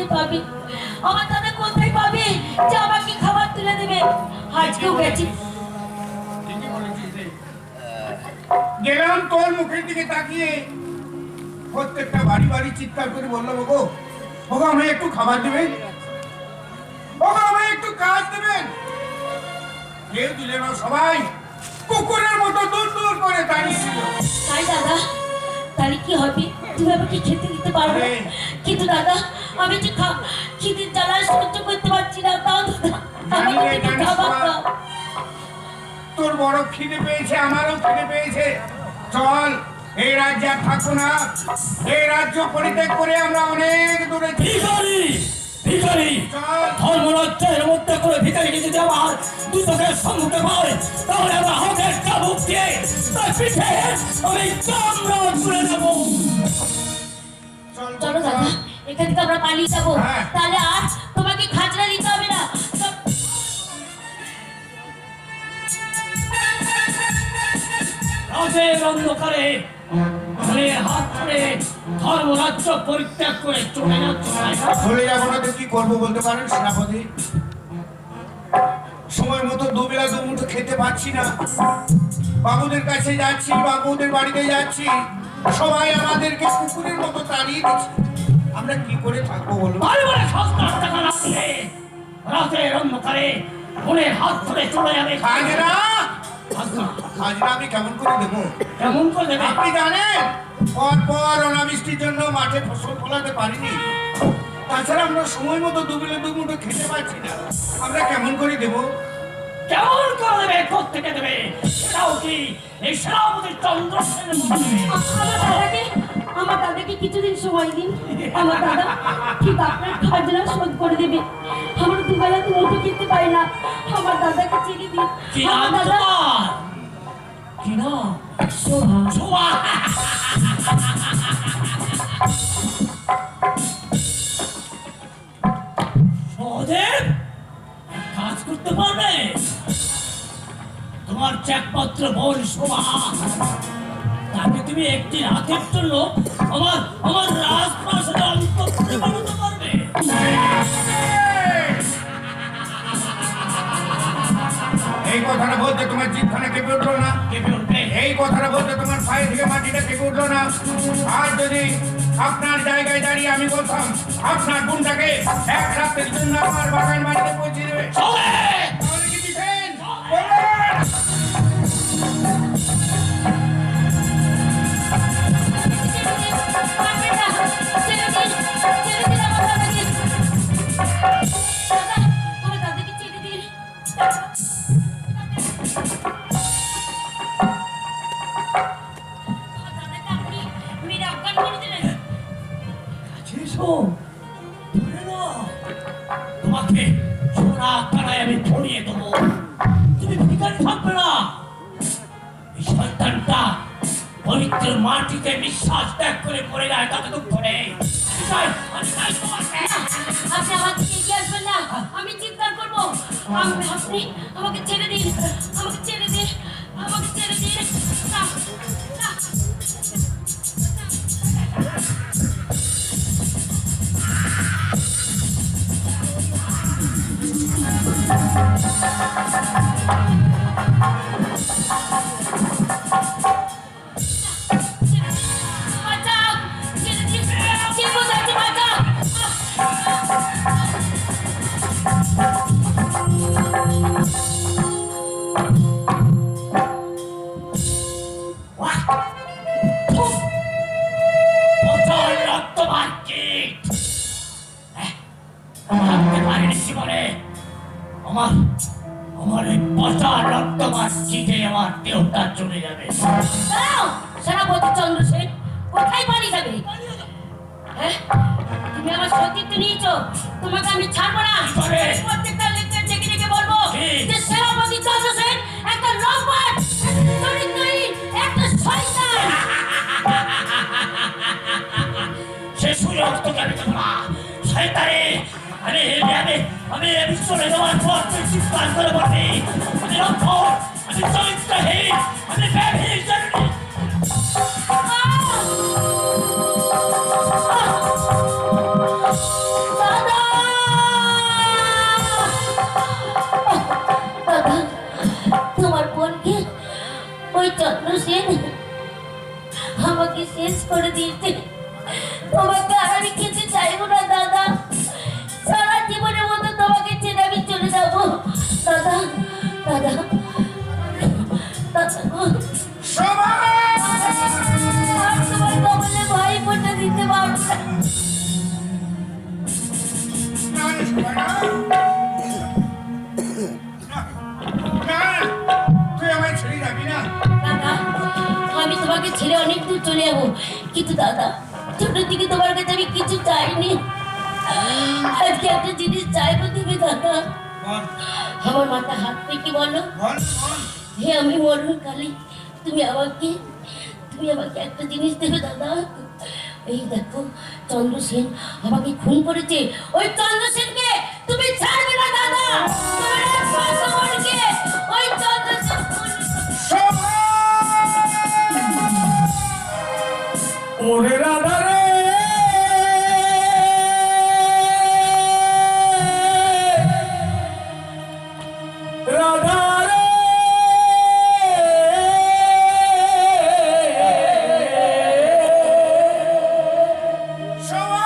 কোথায় পাবে? আমার দাদা কোথায় পাবে যে আমাকে খাবার তুলে দেবে? আজকেও গেছি, গেলাম তোর মুখের দিকে তাকিয়ে প্রত্যেকটা বাড়ি বাড়ি চিৎকার করে বললাম, ওগো ওগো আমায় একটু খাবার দেবেন, ওগো আমায় একটু কাজ দেবেন। কেউ দিলে না, সবাই কুকুরের মতো দূর দূর করে দাঁড়িয়েছিল। তাই দাদা, তাহলে কি হবে? তুমি আমাকে খেতে দিতে পারবে? কিন্তু দাদা, আমি যে খিদের জ্বালায় সহ্য করতে পারছি না। তাও দাদা, আমাকে একটু খাবার দাও। তোর বড় খিদে পেয়েছে, আমারও খিদে পেয়েছে। চল, এই রাজ্যে আর থাকবো না। এই রাজ্য পরিত্যাগ করে আমরা অনেক দূরে ভিখারি ভিখারি ধর্মরাজ্যের মধ্যে করে ভিখারিকে যদি আমার দুচোখের সম্মুখে পাই, তাহলে আমরা হাতের চাবুক দিয়ে তার পিঠে আমি চামড়া তুলে দেব। চলো দাদা, এখান থেকে আমরা পালিয়ে যাবো। তাহলে আর তোমাকে খাজনা দিতে হবে না। রাতের অন্ধকারে হাত ধরে ধর্মরাজ্য পরিত্যাগ করে চলে চলে যাবো না তো কি করবো বলতে পারেন সেনাপতি? সময় মতো দুবেলা দুমুঠো খেতে পাচ্ছি না। বাবুদের কাছে যাচ্ছি, বাবুদের বাড়িতে যাচ্ছি, সবাই আমাদেরকে কুকুরের মতো তাড়িয়ে দিচ্ছে। আমরা কি করে থাকবো বলো? রাতের অন্ধকারে মনের হাত ধরে চলে যাবে। খাজনা খাজনা আমি কেমন করে দেবো? কেমন করে দেবে? আপনি জানেন, পর অনাবৃষ্টির জন্য মাঠে ফসল ফলাতে পারিনি। তাছাড়া আমরা সময় মতো দুবেলা দুমুঠো খেতে পাচ্ছি না। আমরা কেমন করে দেবো? কেমন করে দেবে? কোত্থেকে দেবে? সেটাও কি এই সেনাপতি চন্দ্রসেনের আমার দাদাকে কিছুদিন সময় দিন। আমার দাদা ঠিক আপনার খাজনা শোধ করে দেবে। আমরা দুবেলা দুটো খেতে পাই না। আমার দাদাকে ছেড়ে দিন। কি নাম তোমার? কি নাম? শোভা। শোভা। সহদেব কাজ করতে পারবে? তোমার একমাত্র বোন শোভা, তাকে তুমি একটি রাতের জন্য আমার আমার রাজপ্রাসাদে অন্তঃপুরে বানাতে পারবে? এই কথাটা বলতে তোমার জিভখানা কেঁপে উঠলো না? কেঁপে উঠবে। এই কথাটা বলতে তোমার পায়ে থেকে মাটিটা কেঁপে উঠলো না? আর যদি আপনার জায়গায় দাঁড়িয়ে আমি বলতাম আপনার বোনটাকে এক রাতের জন্য আমার বাগান বাড়িতে পৌঁছে দেবে, তাহলে কি দিতেন? তোমাকে সোনা কানায় আমি ধরিয়ে দেবো। তুমি ভিখারি থাকবে না। এই সন্তানটা পবিত্র মাটিতে বিশ্বাস ত্যাগ করে মরে যায়, তাতে দুঃখ নেই। আপনি আমাকে এগিয়ে আসবেন না, আমি চিৎকার করবো। আপনি আমাকে ছেড়ে দিন, আমাকে ছেড়ে দিন, আমাকে ছেড়ে দিন। আমার এই পচা রক্তমাস চিঠে আমার দেহটা চলে যাবে। সেনাপতি চন্দ্রসেন কোথায় পালিয়ে যাবে? তুমি আমার সতীত্ব নিয়েছো, তোমাকে আমি ছাড়বো না। প্রত্যেকটা লেখকের ডেকে ডেকে বলবো যে সেনাপতি চন্দ্রসেন একটা লম্পট, চরিত্রহীন, একটা শয়তান। সে সুযোগ তোকে আমি দেবো না। শয়তানি আমি চলে যাওয়ার পর তুই চিৎকার করে বলবি আমি লম্পট, আমি চরিত্রহীন, আমি ব্যবহীন জরুরি। Ah! করে দিয়েছে। তোমাকে আর আমি খেতে চাইবো না দাদা, সারা জীবনের মতো তোমাকে ছেড়ে আমি চলে যাবো দাদা। দাদা দাদা গো, শোভা! আর তোমার কবলে ভাই ফোঁটা দিতে পারবো না। না রে শোভা, না। না, তুই আমায় ছেড়ে যাবি না। দাদা, আমি তোমাকে ছেড়ে অনেক দূর চলে যাবো, কিন্তু দাদা ছোট থেকে তোমার কাছে আমি কিছু চাইনি। আজকে একটা জিনিস চাইবো তুমি দাদা। বল, আমার মাথা হাত থেকে বলো, বল, বল। হে আমি মরণ কালী, তুমি আমাকে একটা জিনিস দেবে দাদা। এই দেখো, চন্দ্রসেন আমাকে খুন করেছে, ওই চন্দ্রসেনকে তুমি ছাড়বে না দাদা। তোমার একমাত্র বোনকে ওই চন্দ্রসেন শোভা! ওরে রাধা রে, রাধা রে, শোভা!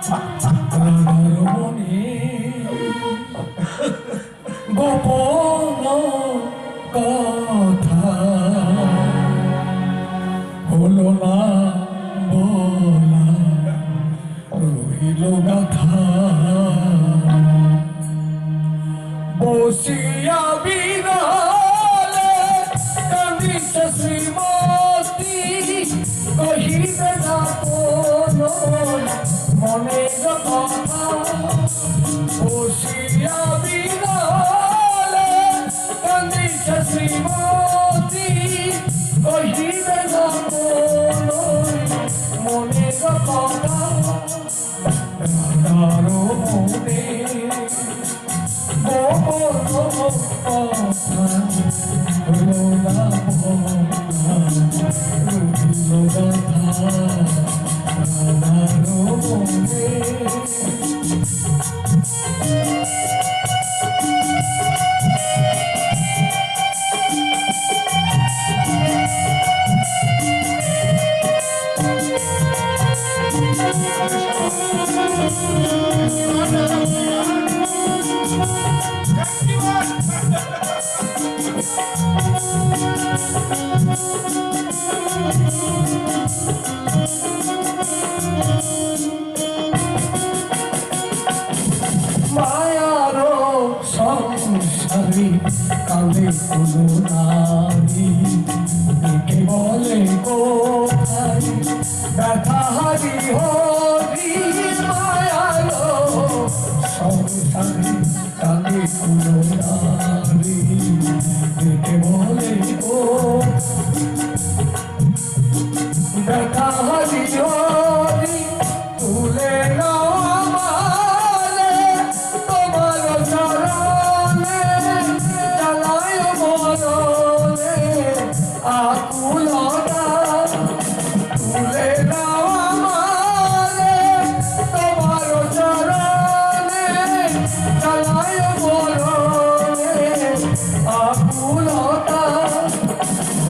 রাধার মনে গোপন কথা হলো না বলা, রইল গাথা। বসিয়া বিরলে কান্দিছে শ্রীমতী, কহিবে না কোনো মনের কথা। বসিয়া বিরলে কান্দিছে শ্রীমতী, কহিবে না কোনো মনের কথা। রাধার মনে মায়ারো সংসারী কালে কোনো নারী দেখে বলে কোথায় ব্যথা হারি হরি। মায়ারো সংসারী কালে কোনো নারী দেখে বলে ব্যথা